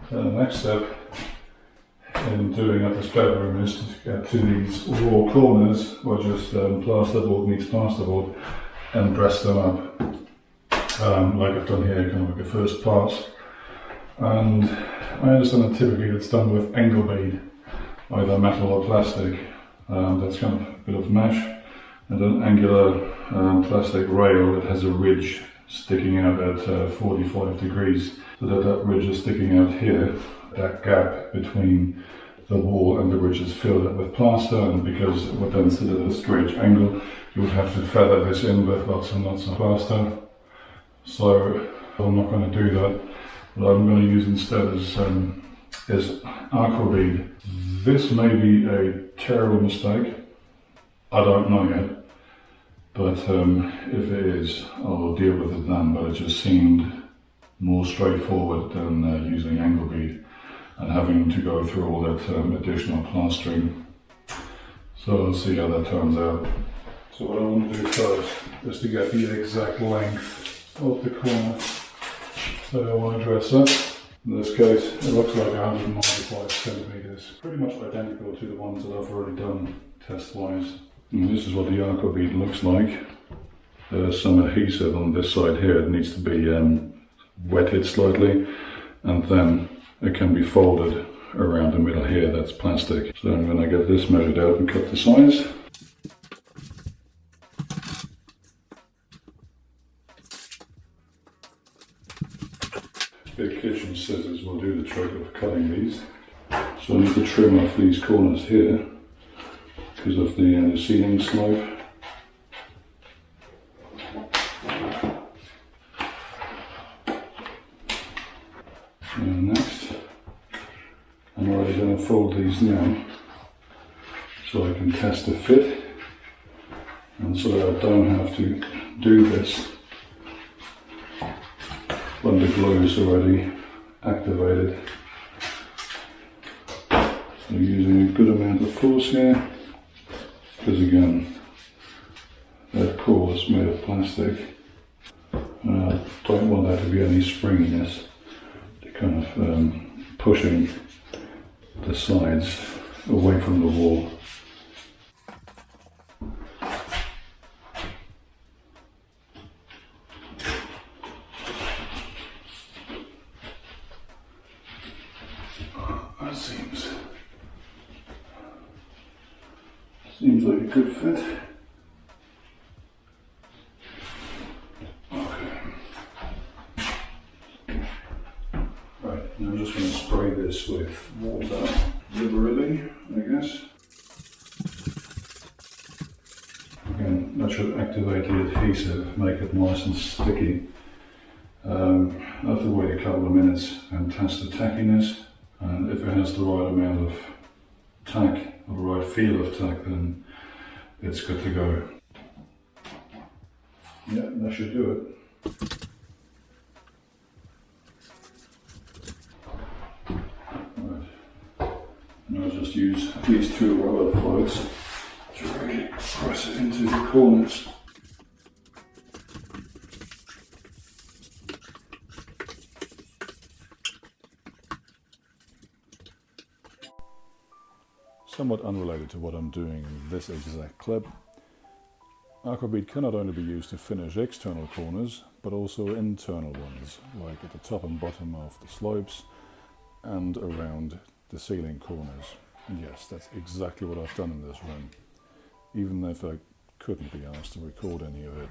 The next step in doing up this bedroom is to get to these raw corners, or just plasterboard meets plasterboard, and dress them up. Like I've done here, kind of like a first pass. And I understand that typically it's done with Aquabead, either metal or plastic. That's kind of a bit of mesh, and an angular plastic rail that has a ridge sticking out at 45 degrees, so that ridge is sticking out here. That gap between the wall and the ridge is filled up with plaster, and because it would then sit at a strange angle, you would have to feather this in with lots and lots of plaster. So I'm not going to do that. What I'm going to use instead is Aquabead. This may be a terrible mistake, I don't know yet, but if it is, I'll deal with it then. But it just seemed more straightforward than using Aquabead and having to go through all that additional plastering. So let's see how that turns out. So what I want to do first is to get the exact length of the corner. So I want to dress up. In this case, it looks like 195 centimeters. Pretty much identical to the ones that I've already done test-wise. And this is what the Aquabead looks like. There's some adhesive on this side here. It needs to be wetted slightly, and then it can be folded around the middle here. That's plastic. So I'm going to get this measured out and cut the size. Big kitchen scissors will do the trick of cutting these. So I need to trim off these corners here because of the ceiling slope. And next, I'm already going to fold these now so I can test the fit, and so that I don't have to do this when the glue is already activated. So using a good amount of force here, because again, that core is made of plastic. I don't want there to be any springiness, to kind of pushing the sides away from the wall. That seems like a good fit. Okay. Right, now I'm just going to spray this with water liberally, I guess. Again, that should activate the adhesive, make it nice and sticky. I have to wait a couple of minutes and test the tackiness, and if it has the right amount of tack, or the right feel of tack, then it's good to go. Yeah, that should do it. Right. And I'll just use these two rubber floats to really press it into the corners. Somewhat unrelated to what I'm doing in this exact clip, Aquabead can not only be used to finish external corners, but also internal ones, like at the top and bottom of the slopes and around the ceiling corners. And yes, that's exactly what I've done in this room, even if I couldn't be asked to record any of it.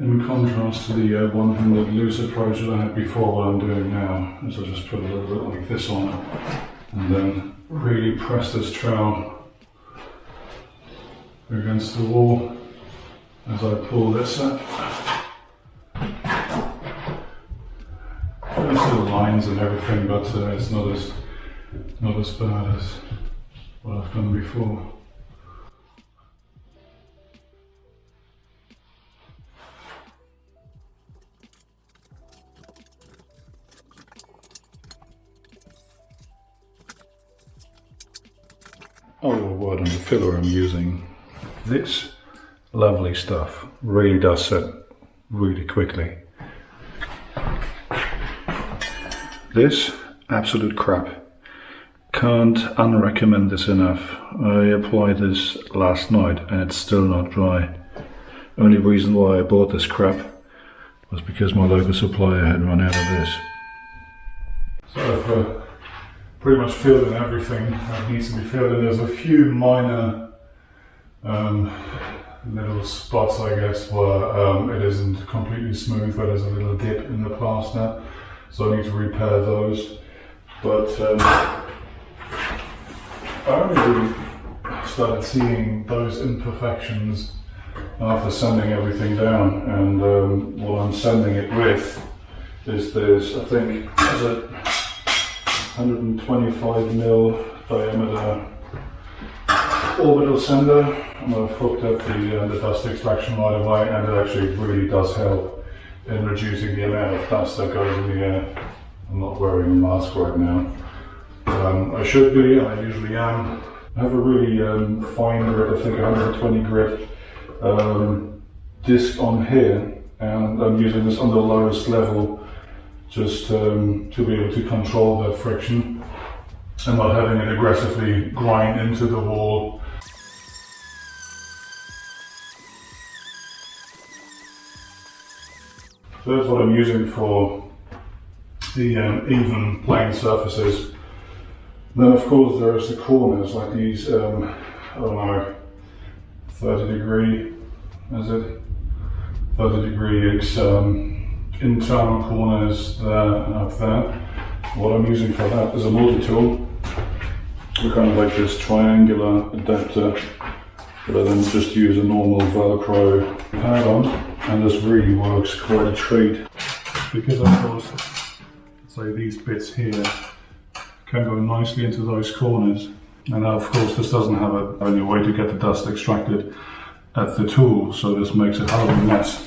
In contrast to the 100 loose approach that I had before, what I'm doing now is I just put a little bit like this on and then really press this trowel against the wall as I pull this up. There's little lines and everything, but it's not as bad as what I've done before. Oh, a word on the filler I'm using. This lovely stuff really does set really quickly. This absolute crap. Can't unrecommend this enough. I applied this last night and it's still not dry. Only reason why I bought this crap was because my local supplier had run out of this. So I've pretty much filled in everything that needs to be filled in. There's a few minor little spots, I guess, where it isn't completely smooth, where there's a little dip in the plaster, so I need to repair those. But I only really started seeing those imperfections after sanding everything down, and what I'm sanding it with is this, I think, is it 125mm diameter orbital sander. I've hooked up the dust extraction right away, and it actually really does help in reducing the amount of dust that goes in the air. I'm not wearing a mask right now. I should be, and I usually am. I have a really fine grit, I think 120 grit disc on here, and I'm using this on the lowest level just to be able to control that friction and not having it aggressively grind into the wall. So that's what I'm using for the even plane surfaces. Then of course there's the corners, like these, I don't know, 30 degree, is it? 30 degree internal corners there and up there. What I'm using for that is a multi-tool. We're kind of like this triangular adapter, but I then just use a normal Velcro pad on, and this really works quite a treat. Because of course, say these bits here can go nicely into those corners, and of course this doesn't have any way to get the dust extracted at the tool, so this makes a hell of a mess.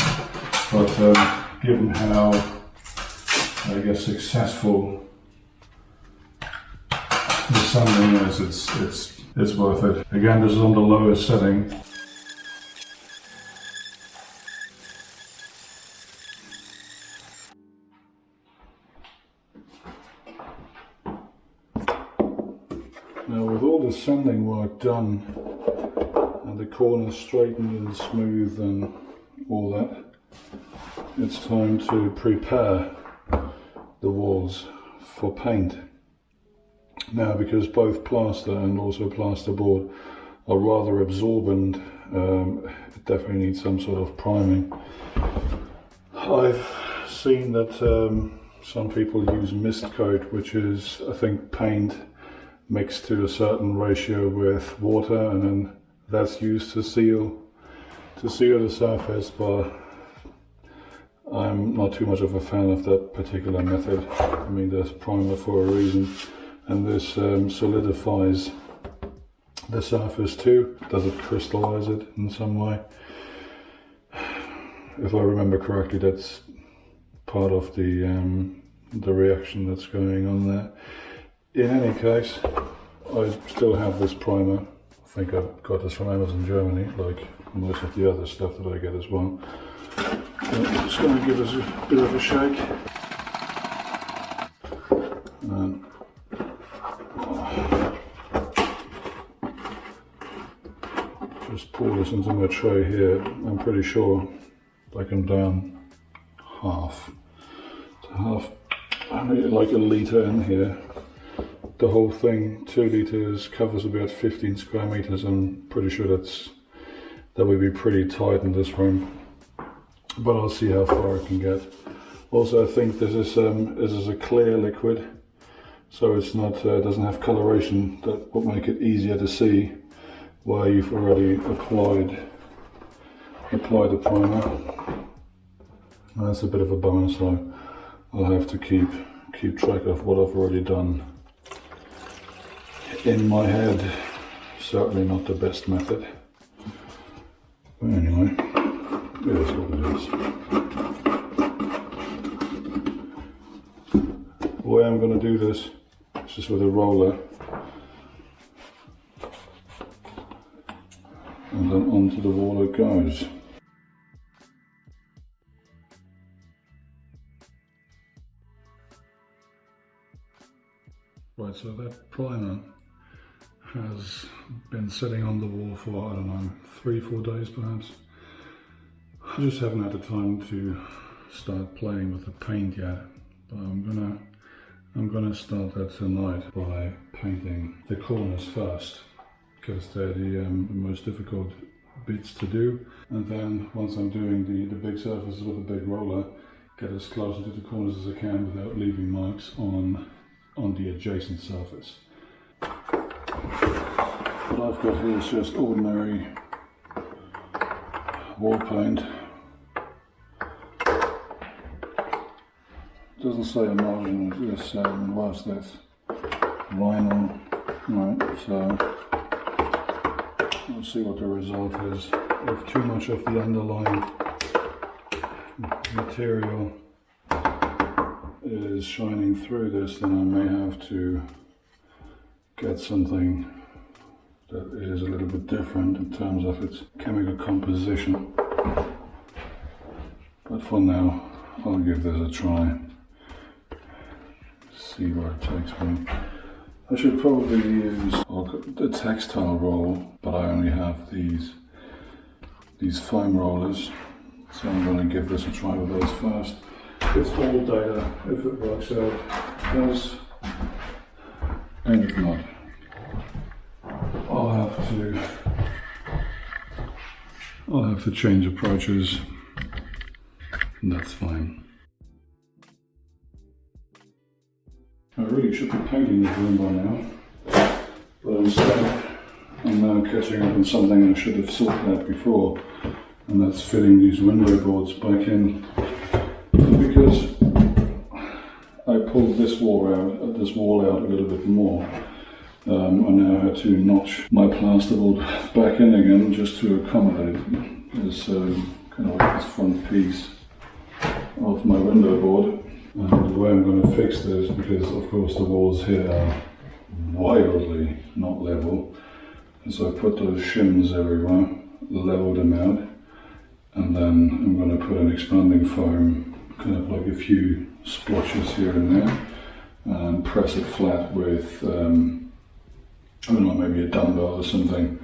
But given how, I guess, successful the sanding is, it's worth it. Again, this is on the lowest setting. Now, with all the sanding work done and the corners straightened and smooth and all that, it's time to prepare the walls for paint. Now, because both plaster and also plasterboard are rather absorbent, it definitely needs some sort of priming. I've seen that some people use mist coat, which is, I think, paint mixed to a certain ratio with water, and then that's used to seal the surface, but I'm not too much of a fan of that particular method. I mean, there's primer for a reason, and this solidifies the surface too. Does it crystallize it in some way? If I remember correctly, that's part of the reaction that's going on there. In any case, I still have this primer. I think I got this from Amazon Germany, like most of the other stuff that I get as well. I'm just going to give us a bit of a shake. And just pour this into my tray here. I'm pretty sure I can down half to half. I need like a litre in here. The whole thing, 2 litres, covers about 15 square meters. I'm pretty sure that would be pretty tight in this room. but I'll see how far I can get. Also, I think this is a clear liquid, so it's not doesn't have coloration. That will make it easier to see where you've already applied the primer. That's a bit of a bonus, so I'll have to keep track of what I've already done in my head. Certainly not the best method. But anyway, it is what it is. The way I'm going to do this is just with a roller, and then onto the wall it goes. Right, so that primer has been sitting on the wall for, I don't know, 3-4 days perhaps. I just haven't had the time to start playing with the paint yet, but I'm gonna start that tonight by painting the corners first, because they're the most difficult bits to do. And then once I'm doing the big surfaces with a big roller, get as close to the corners as I can without leaving marks on the adjacent surface. What I've got here is just ordinary wall paint. It doesn't say emulsion, it just what's this? Vinyl. Right, so we'll see what the result is. If too much of the underlying material is shining through this, then I may have to get something that is a little bit different in terms of its chemical composition. But for now, I'll give this a try. See where it takes me. I should probably use a textile roll, but I only have these foam rollers, so I'm going to give this a try with those first. It's all data. If it works out, it does, and if not, I'll have to change approaches, and that's fine. I really should be painting this room by now, but instead I'm now catching up on something I should have sorted out before, and that's fitting these window boards back in. Because I pulled this wall out a little bit more, I now had to notch my plasterboard back in again just to accommodate this kind of like this front piece of my window board. And the way I'm going to fix this, because of course the walls here are wildly not level, and so I put those shims everywhere, leveled them out, and then I'm going to put an expanding foam, kind of like a few splotches here and there, and press it flat with, I don't know, maybe a dumbbell or something,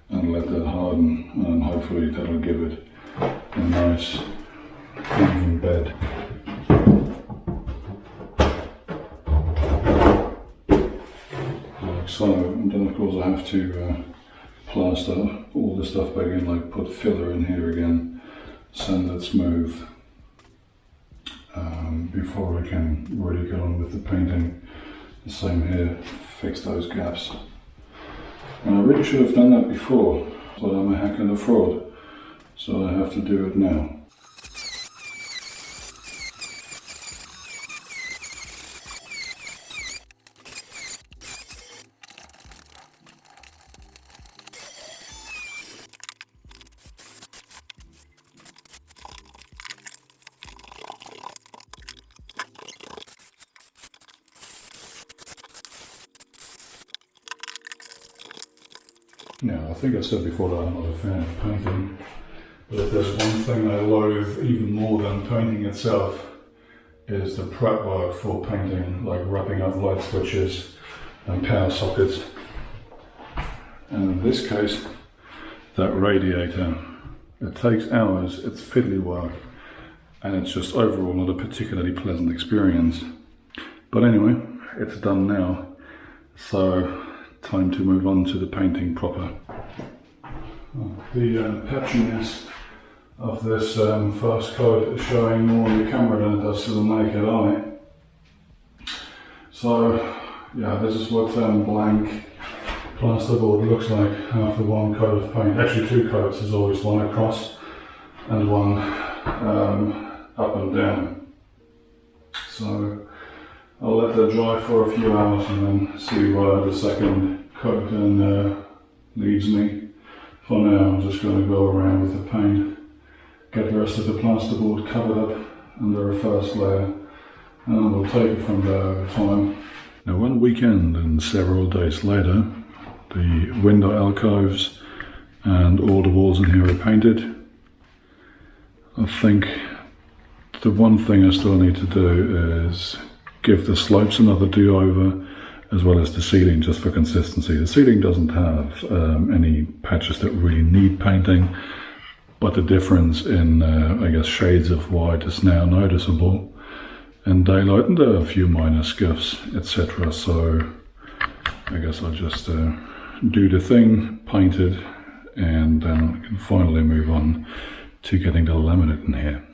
and let that harden, and hopefully that'll give it a nice even bed. Like so, and then of course I have to plaster all the stuff back in, like put filler in here again, sand it smooth, before I can really get on with the painting. The same here, fix those gaps. And I really should have done that before, but I'm a hack and a fraud, so I have to do it now. Now, I think I said before that I'm not a fan of painting, but if there's one thing I loathe even more than painting itself, is the prep work for painting, like wrapping up light switches and power sockets. And in this case, that radiator, it takes hours, it's fiddly work, and it's just overall not a particularly pleasant experience. But anyway, it's done now, so time to move on to the painting proper. The patchiness of this first coat showing more on the camera than it does to the naked eye. So yeah, this is what blank plasterboard looks like after one coat of paint. Actually 2 coats, there's always one across and one up and down. So I'll let that dry for a few hours and then see where the second coat leads me. For now I'm just going to go around with the paint, get the rest of the plasterboard covered up under a first layer, and then we'll take it from there over time. Now one weekend and several days later, the window alcoves and all the walls in here are painted. I think the one thing I still need to do is give the slopes another do-over, as well as the ceiling, just for consistency. The ceiling doesn't have any patches that really need painting, but the difference in, I guess, shades of white is now noticeable in daylight, and there are a few minor scuffs, etc. So I guess I'll just do the thing, paint it, and then I can finally move on to getting the laminate in here.